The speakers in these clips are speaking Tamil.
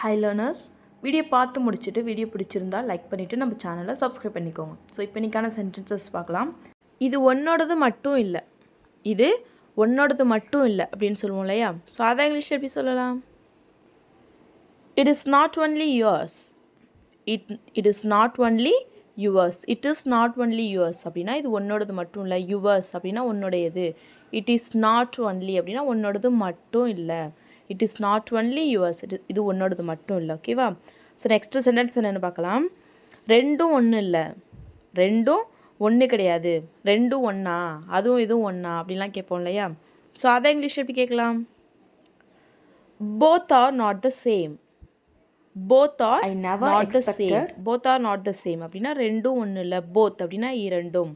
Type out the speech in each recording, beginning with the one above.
ஹாய் லேர்னர்ஸ், வீடியோ பார்த்து முடிச்சுட்டு வீடியோ பிடிச்சிருந்தா லைக் பண்ணிவிட்டு நம்ம சேனலை சப்ஸ்கிரைப் பண்ணிக்கோங்க. ஸோ இப்போ இன்றைக்கான சென்டென்சஸ் பார்க்கலாம். இது ஒன்னோடது மட்டும் இல்லை, இது ஒன்னோடது மட்டும் இல்லை அப்படின்னு சொல்லுவோம் இல்லையா? ஸோ அதை இங்கிலீஷில் எப்படி சொல்லலாம்? It is not only yours. It is not only yours. It is not only yours அப்படின்னா இது ஒன்னோடது மட்டும் இல்லை. யுவர்ஸ் அப்படின்னா உன்னுடையது. இட் இஸ் நாட் ஒன்லி அப்படின்னா உன்னோடது மட்டும் இல்லை. It is not only yours. இது உன்னோடது மட்டும் இல்லை. ஓகேவா? ஸோ நெக்ஸ்ட்டு சென்டென்ஸ் என்னென்னு பார்க்கலாம். ரெண்டும் ஒன்று இல்லை, ரெண்டும் ஒன்று கிடையாது, ரெண்டும் ஒன்றா, அதுவும் இதுவும் ஒன்றா அப்படின்லாம் கேட்போம் இல்லையா? ஸோ அதை இங்கிலீஷ் எப்படி கேட்கலாம்? Both are not the same. Both are not the same. Both are not the same அப்படின்னா ரெண்டும் ஒன்று இல்லை. போத் அப்படின்னா இரண்டும்.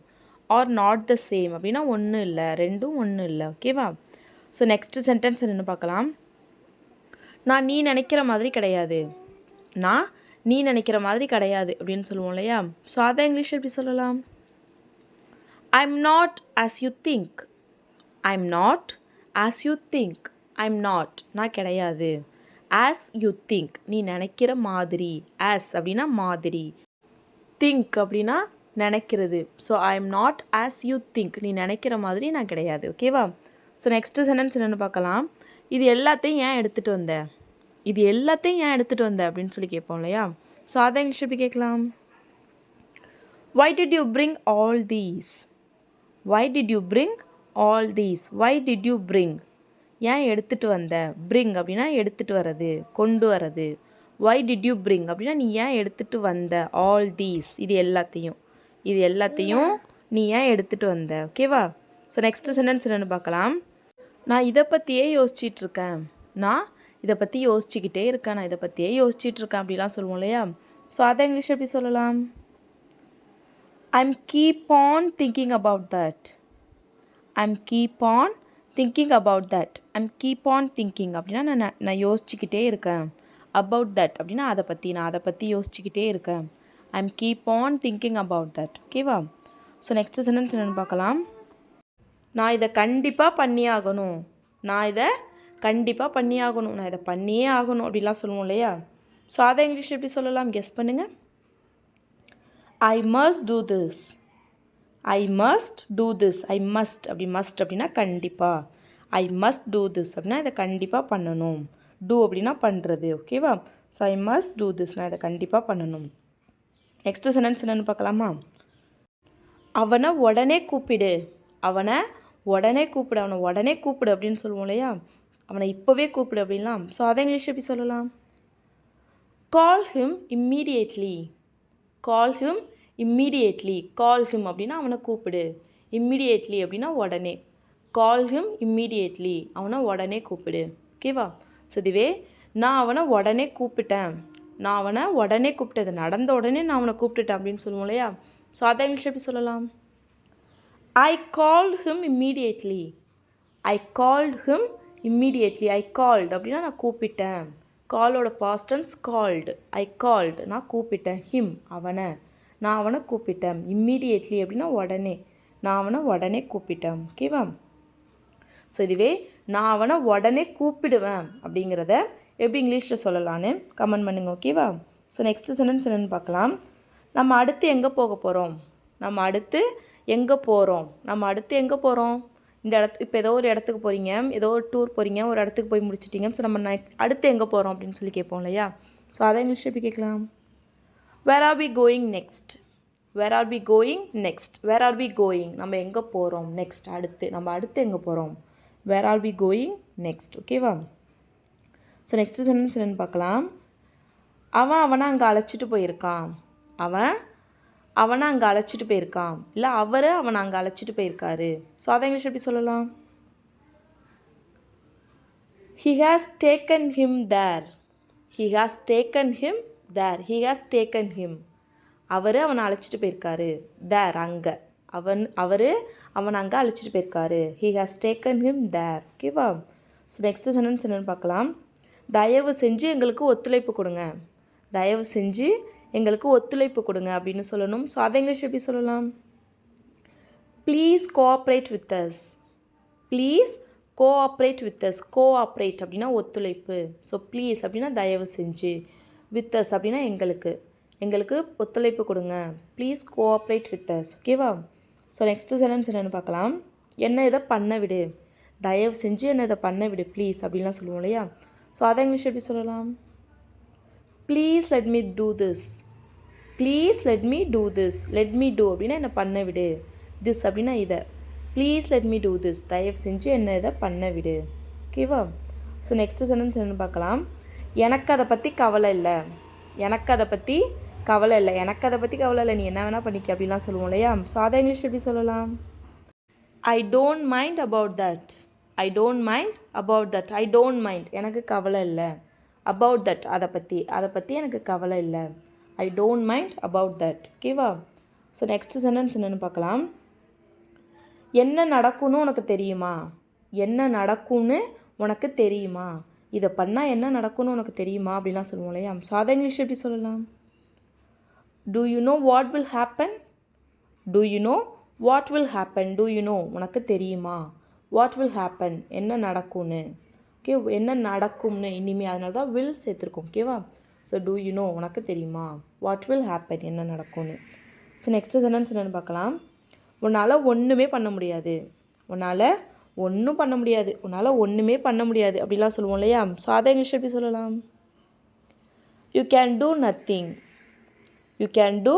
ஆர் நாட் த சேம் அப்படின்னா ஒன்று இல்லை, ரெண்டும் ஒன்று இல்லை. ஓகேவா? ஸோ நெக்ஸ்ட்டு சென்டென்ஸ் என்னென்னு பார்க்கலாம். நான் நீ நினைக்கிற மாதிரி கிடையாது. நான் நீ நினைக்கிற மாதிரி கிடையாது அப்படின்னு சொல்லுவோம் இல்லையா? ஸோ அதை இங்கிலீஷ் எப்படி சொல்லலாம்? I am not as you think. I am not as you think. I am not நான் கிடையாது. ஆஸ் யூ திங்க் நீ நினைக்கிற மாதிரி. ஆஸ் அப்படின்னா மாதிரி, திங்க் அப்படின்னா நினைக்கிறது. So I am not as you think நீ நினைக்கிற மாதிரி நான் கிடையாது. ஓகேவா? ஸோ நெக்ஸ்ட்டு சென்டென்ஸ் என்னென்னு பார்க்கலாம். இது எல்லாத்தையும் ஏன் எடுத்துகிட்டு வந்த? இது எல்லாத்தையும் ஏன் எடுத்துகிட்டு வந்த அப்படின்னு சொல்லி கேட்போம் இல்லையா? ஸோ அதை இங்கிலீஷ் எப்படி கேட்கலாம்? Why did you bring all these? Why did you bring all these? Why did you bring ஏன் எடுத்துகிட்டு வந்த? பிரிங் அப்படின்னா எடுத்துகிட்டு வர்றது, கொண்டு வர்றது. வை டிட் யூ பிரிங் அப்படின்னா நீ ஏன் எடுத்துகிட்டு வந்த? ஆல் தீஸ் இது எல்லாத்தையும், இது எல்லாத்தையும் நீ ஏன் எடுத்துகிட்டு வந்த? ஓகேவா? ஸோ நெக்ஸ்ட்டு சென்டென்ஸ் என்னென்னு பார்க்கலாம். நான் இதை பற்றியே யோசிச்சிட்ருக்கேன். நான் இதை பற்றி யோசிச்சுக்கிட்டே இருக்கேன். நான் இதை பற்றியே யோசிச்சிட்ருக்கேன் அப்படிலாம் சொல்லுவோம் இல்லையா? ஸோ அதை இங்கிலீஷ் எப்படி சொல்லலாம்? I am keep on thinking about that. I am keep on thinking about that. I am keep on thinking அப்படின்னா நான் யோசிச்சுக்கிட்டே இருக்கேன். அபவுட் தட் அப்படின்னா அதை பற்றி, நான் அதை பற்றி யோசிச்சுக்கிட்டே இருக்கேன். I am keep on thinking about that. ஓகேவா? ஸோ நெக்ஸ்ட்டு சென்டென்ஸ் என்னென்னு பார்க்கலாம். நான் இதை கண்டிப்பாக பண்ணியே ஆகணும். நான் இதை கண்டிப்பாக பண்ணியே ஆகணும். நான் இதை பண்ணியே ஆகணும் அப்படிலாம் சொல்லுவோம் இல்லையா? ஸோ அதை இங்கிலீஷில் எப்படி சொல்லலாம்? கெஸ் பண்ணுங்கள். I must do this. I must do this. I must அப்படி மஸ்ட் அப்படின்னா கண்டிப்பாக. ஐ மஸ்ட் டூ திஸ் அப்படின்னா இதை கண்டிப்பாக பண்ணணும். டூ அப்படின்னா பண்ணுறது. ஓகேவா? So I must do this நான் இதை கண்டிப்பாக பண்ணணும். நெக்ஸ்ட்டு சென்டென்ஸ் என்னென்னு பார்க்கலாமா. அவனை உடனே கூப்பிடு. அவனை உடனே கூப்பிடு. அவனை உடனே கூப்பிடு அப்படின்னு சொல்லுவோம் இல்லையா? அவனை இப்போவே கூப்பிடு அப்படின்லாம். ஸோ அதை இங்கிலீஷ் எப்படி சொல்லலாம்? Call him immediately. Call him immediately. Call him அப்படின்னா அவனை கூப்பிடு. இம்மீடியட்லி அப்படின்னா உடனே. கால் ஹிம் இம்மீடியட்லி அவனை உடனே கூப்பிடு. ஓகேவா? ஸோ இதுவே நான் அவனை உடனே கூப்பிட்டேன். நான் அவனை உடனே கூப்பிட்டது நடந்த உடனே நான் அவனை கூப்பிட்டுட்டேன் அப்படின்னு சொல்லுவோம் இல்லையா? ஸோ அதை இங்கிலீஷ் எப்படி சொல்லலாம்? I called him immediately. I called him immediately. I called அப்படின்னா நான் கூப்பிட்டேன். காலோட past tense called. I called நான் கூப்பிட்டேன். him அவனை, நான் அவனை கூப்பிட்டேன். immediately அப்படின்னா உடனே, நான் அவனை உடனே கூப்பிட்டேன். ஓகேவா? ஸோ இதுவே நான் அவனை உடனே கூப்பிடுவேன் அப்படிங்கிறத எப்படி இங்கிலீஷில் சொல்லலான்னு கமெண்ட் பண்ணுங்கள். ஓகேவா? ஸோ நெக்ஸ்ட்டு சென்டென்ஸ் என்னென்னு பார்க்கலாம். நம்ம அடுத்து எங்கே போக போகிறோம்? நம்ம அடுத்து எங்கே போகிறோம்? நம்ம அடுத்து எங்கே போகிறோம்? இந்த இப்போ ஏதோ ஒரு இடத்துக்கு போகிறீங்க, ஏதோ ஒரு டூர் போகிறீங்க, ஒரு இடத்துக்கு போய் முடிச்சிட்டிங்க. ஸோ நம்ம அடுத்து எங்கே போகிறோம் அப்படின்னு சொல்லி கேட்போம் இல்லையா? ஸோ அதை இங்கிலீஷ் எப்படி கேட்கலாம்? Where are we going next? Where are we going next? Where are we going நம்ம எங்கே போகிறோம்? நெக்ஸ்ட் அடுத்து, நம்ம அடுத்து எங்கே போகிறோம்? Where are we going next. ஓகேவா? ஸோ நெக்ஸ்ட் சென்டென்ஸ் என்னென்னு பார்க்கலாம். அவனை அங்கே அழைச்சிட்டு போயிருக்கான். அவனை அங்கே அழைச்சிட்டு போயிருக்கான். இல்லை அவனை அங்கே அழைச்சிட்டு போயிருக்காரு. ஸோ அதை இங்கிலீஷ் எப்படி சொல்லலாம்? He has taken him there. He has taken him there. He has taken him. அவனை அழைச்சிட்டு போயிருக்காரு. there அங்கே. அவனை அங்கே அழைச்சிட்டு போயிருக்காரு. He has taken him there. ஓகேவா? ஸோ நெக்ஸ்ட்டு சென்டென்ஸ் என்னென்னு பார்க்கலாம். தயவு செஞ்சு எங்களுக்கு ஒத்துழைப்பு கொடுங்க. தயவு செஞ்சு எங்களுக்கு ஒத்துழைப்பு கொடுங்க அப்படின்னு சொல்லணும். ஸோ அதை இங்கிலீஷ் எப்படி சொல்லலாம்? Please cooperate with us. Please cooperate with us. Cooperate அப்படின்னா ஒத்துழைப்பு. ஸோ ப்ளீஸ் அப்படின்னா தயவு செஞ்சு. வித் அஸ் அப்படின்னா எங்களுக்கு ஒத்துழைப்பு கொடுங்க. Please cooperate with us. ஓகேவா? ஸோ நெக்ஸ்ட்டு சென்டென்ஸ் என்னென்னு பார்க்கலாம். என்ன இதை பண்ண விடு, தயவு செஞ்சு என்ன இதை பண்ண விடு ப்ளீஸ் அப்படின்லாம் சொல்லுவோம் இல்லையா? ஸோ அதை இங்கிலீஷ் எப்படி சொல்லலாம்? Please let me do this. Please let me do this. Let me do அப்படின்னா என்ன பண்ண விடு. திஸ் அப்படின்னா இதை. Please let me do this. தயவு செஞ்சு என்ன இதை பண்ண விடு. ஓகேவா? ஸோ நெக்ஸ்ட்டு சென்டென்ஸ் என்னென்னு பார்க்கலாம். எனக்கு அதை பற்றி கவலை இல்லை. எனக்கு அதை பற்றி கவலை இல்லை. எனக்கு அதை பற்றி கவலை இல்லை, நீ என்ன வேணால் பண்ணிக்க அப்படின்லாம் சொல்லுவோம் இல்லையா? ஸோ அதை இங்கிலீஷ் எப்படி சொல்லலாம்? I don't mind about that. I don't mind about that. I don't mind எனக்கு கவலை இல்லை. அபவுட் தட் அதை பற்றி எனக்கு கவலை இல்லை. I don't mind about that. ஓகேவா? ஸோ நெக்ஸ்ட் சென்டென்ஸ் என்னென்னு பார்க்கலாம். என்ன நடக்கும்னு உனக்கு தெரியுமா? என்ன நடக்கும்னு உனக்கு தெரியுமா? இதை பண்ணால் என்ன நடக்கும்னு உனக்கு தெரியுமா அப்படின்லாம் சொல்லுவோம் இல்லையா? ஸோ அதை இங்கிலீஷ் எப்படி சொல்லலாம்? Do you know what will happen? Do you know what will happen? Do you know உனக்கு தெரியுமா? What will happen என்ன நடக்கும்னு. ஓகே, என்ன நடக்கும்னு இனிமேல் அதனால தான் will சேர்த்துருக்கோம். ஓகேவா? ஸோ do you know உனக்கு தெரியுமா? What will happen என்ன நடக்கும்னு. ஸோ நெக்ஸ்ட்டு சென்டென்ஸ் என்னென்னு பார்க்கலாம். உன்னால் ஒன்றுமே பண்ண முடியாது. உன்னால் ஒன்றும் பண்ண முடியாது. உன்னால் ஒன்றுமே பண்ண முடியாது அப்படிலாம் சொல்லுவோம் இல்லையா? ஸோ அதை இங்கிலீஷ் எப்படி சொல்லலாம்? You can do nothing. You can do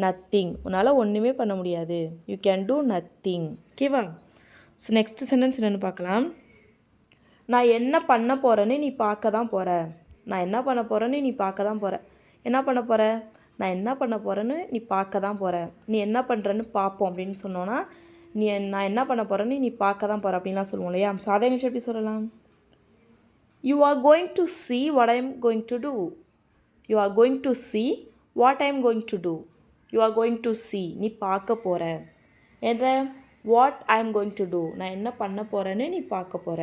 nothing. உன்னால் ஒன்றுமே பண்ண முடியாது. You can do nothing. ஓகேவா? ஸோ நெக்ஸ்ட்டு சென்டென்ஸ் என்னென்னு பார்க்கலாம். நான் என்ன பண்ண போகிறேன்னு நீ பார்க்க தான் போகிற. நான் என்ன பண்ண போகிறேன்னு நீ பார்க்க தான் போகிற. என்ன பண்ண போகிற? நான் என்ன பண்ண போகிறேன்னு நீ பார்க்க தான் போகிற. நீ என்ன பண்ணுறன்னு பார்ப்போம் அப்படின்னு சொன்னோன்னா நான் என்ன பண்ண போகிறேன்னு நீ பார்க்க தான் போகிற அப்படின்லாம் சொல்லுவோம் இல்லையா? ஸோ அதை இங்கிலீஷ் எப்படி சொல்லலாம்? You are going to see what I am going to do. You are going to see what I am going to do. You are going to see நீ பார்க்க போகிற. எதை? what I am going to do நான் என்ன பண்ண போகிறேன்னு நீ பார்க்க போகிற.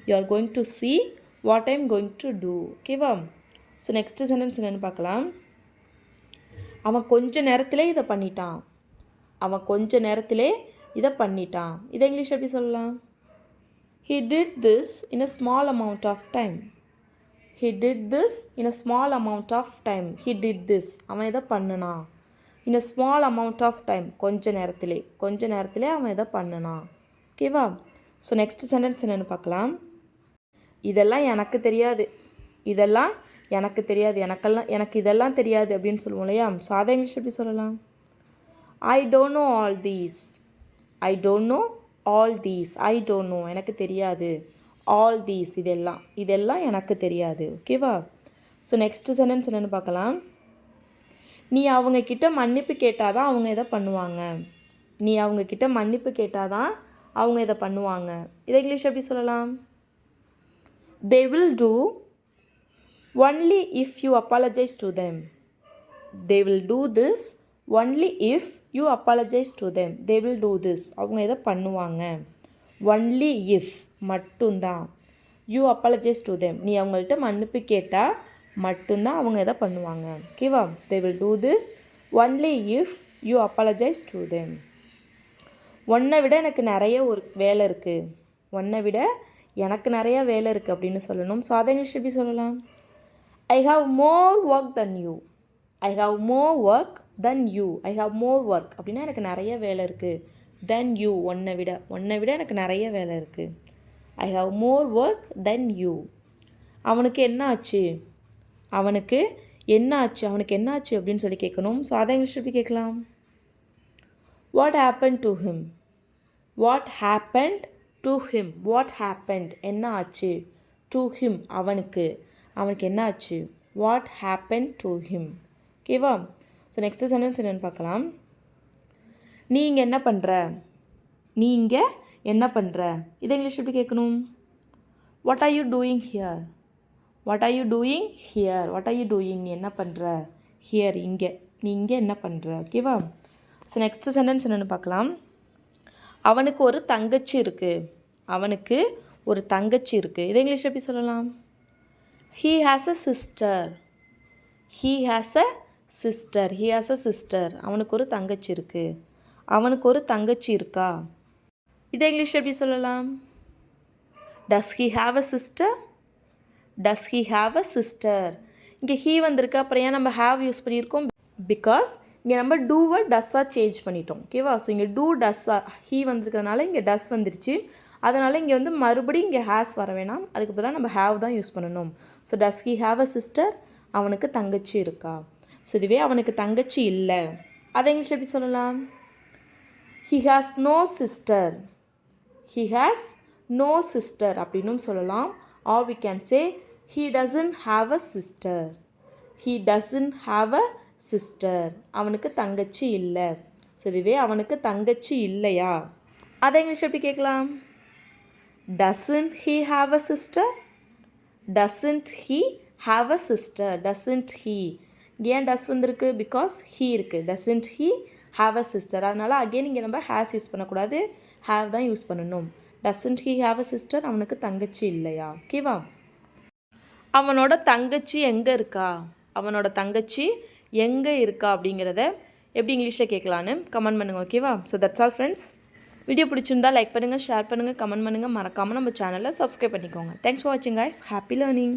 You are going to see what I am going to do. ஓகேவா? ஸோ நெக்ஸ்ட்டு சென்டென்ஸ் என்னென்னு பார்க்கலாம். அவன் கொஞ்ச நேரத்திலே இதை பண்ணிட்டான். அவன் கொஞ்ச நேரத்திலே இதை பண்ணிட்டான். இதை இங்கிலீஷ் எப்படி சொல்லலாம்? He did this in a small amount of time. He did this in a small amount of time. He did this அவன் இதை பண்ணுனான். in a small amount of time கொஞ்ச நேரத்திலே அவன் இதை பண்ணுனான். ஓகேவா? ஸோ நெக்ஸ்ட் சென்டென்ஸ் என்னென்னு பார்க்கலாம். இதெல்லாம் எனக்கு தெரியாது. இதெல்லாம் எனக்கு தெரியாது. எனக்கு இதெல்லாம் தெரியாது அப்படின்னு சொல்லுவோம் இல்லையா? ஸோ அதை இங்கிலீஷ் எப்படி சொல்லலாம்? I don't know all these. I don't know all these. I don't know எனக்கு தெரியாது. ஆல் தீஸ் இதெல்லாம் எனக்கு தெரியாது. ஓகேவா? ஸோ நெக்ஸ்ட்டு சென்டென்ஸ் என்னென்னு பார்க்கலாம். நீ அவங்கக்கிட்ட மன்னிப்பு கேட்டால் தான் அவங்க இதை பண்ணுவாங்க. நீ அவங்கக்கிட்ட மன்னிப்பு கேட்டால் தான் அவங்க இதை பண்ணுவாங்க. இதை இங்கிலீஷ் எப்படி சொல்லலாம்? They will do only if you apologize to them. They will do this only if you apologize to them. They will do this அவங்க இதை பண்ணுவாங்க. only if மட்டும்தான். you apologize to them நீ அவங்கள்ட்ட மன்னிப்பு கேட்டால் மட்டும்தான் அவங்க இதை பண்ணுவாங்க. ஓகேவா? they will do this only if you apologize to them. உன்னை விட எனக்கு நிறைய ஒரு வேலை இருக்குது. உன்னை விட எனக்கு நிறையா வேலை இருக்குது அப்படின்னு சொல்லணும். ஸோ அதை இங்கிலீஷ் எப்படி சொல்லலாம்? I have more work then you. I have more work then you. I have more work அப்படின்னா எனக்கு நிறைய வேலை இருக்குது. தென் யூ உன்னை விட எனக்கு நிறைய வேலை இருக்குது. I have more work then you. அவனுக்கு என்ன ஆச்சு? அவனுக்கு என்ன ஆச்சு அப்படின்னு சொல்லி கேட்கணும். ஸோ அதை இங்கிலீஷ் எப்படி கேட்கலாம்? What happen to him. What happened to him. What happened என்ன ஆச்சு. டு ஹிம் அவனுக்கு என்ன ஆச்சு. What happen to him. ஓகேவா? ஸோ நெக்ஸ்ட்டு சென்டென்ஸ் என்னென்னு பார்க்கலாம். நீ இங்கே என்ன பண்ணுற. இதை இங்கிலீஷ் எப்படி கேட்கணும்? What are you doing here. What are you doing here. What are you doing நீ என்ன பண்ணுற. ஹியர் நீ இங்கே என்ன பண்ணுற. ஓகேவா? ஸோ நெக்ஸ்ட்டு சென்டென்ஸ் என்னென்னு பார்க்கலாம். அவனுக்கு ஒரு தங்கச்சி இருக்குது. இதை இங்கிலீஷ் எப்படி சொல்லலாம்? He has a sister. அவனுக்கு ஒரு தங்கச்சி இருக்கா. இதை இங்கிலீஷ் எப்படி சொல்லலாம்? Does he have a sister? Does he have a sister? இங்கே ஹீ வந்திருக்கு, அப்புறம் ஏன் நம்ம ஹாவ் யூஸ் பண்ணியிருக்கோம்? பிகாஸ் இங்கே நம்ம டூவை டஸ்ஸாக சேஞ்ச் பண்ணிட்டோம். ஓகேவா? ஸோ இங்கே டூ டஸ்ஸாக ஹீ வந்திருக்கிறதுனால இங்கே டஸ் வந்துருச்சு. அதனால் இங்கே வந்து மறுபடியும் இங்கே ஹேஸ் வர வேணாம், அதுக்கு பதிலாக நம்ம ஹாவ் தான் யூஸ் பண்ணணும். So does he have a sister? அவனுக்கு தங்கச்சி இருக்கா? ஸோ இதுவே அவனுக்கு தங்கச்சி இல்லை, அதை இங்கிலீஷ் எப்படி சொல்லலாம்? He has no sister. He has no sister அப்படின்னும் சொல்லலாம். Or we can say he doesn't have a sister. He doesn't have a sister. அவனுக்கு தங்கச்சி இல்லை. ஸோ இதுவே அவனுக்கு தங்கச்சி இல்லையா, அதை இங்கிலீஷ் எப்படி கேட்கலாம்? Doesn't he have a sister? Doesn't he have a sister? Doesn't he ஏன் டஸ் வந்திருக்கு? பிகாஸ் ஹீ இருக்குது. Doesn't he have a sister. அதனால் அகெயின் இங்கே நம்ம ஹேஸ் யூஸ் பண்ணக்கூடாது, ஹாவ் தான் யூஸ் பண்ணணும். Doesn't he have a sister? அவனுக்கு தங்கச்சி இல்லையா? ஓகேவா? அவனோட தங்கச்சி எங்கே இருக்கா? அவனோட தங்கச்சி எங்கே இருக்கா அப்படிங்கிறத எப்படி இங்கிலீஷில் கேட்கலான்னு கமெண்ட் பண்ணுங்கள். ஓகேவா? So that's all friends. Video பிடிச்சிருந்தா லைக் பண்ணுங்கள், ஷேர் பண்ணுங்கள், கமெண்ட் பண்ணுங்கள், மறக்காமல் நம்ம சேனலை சப்ஸ்கிரைப் பண்ணிக்கோங்க. தேங்க்ஸ் ஃபார் வாட்சிங் கைஸ். Happy learning.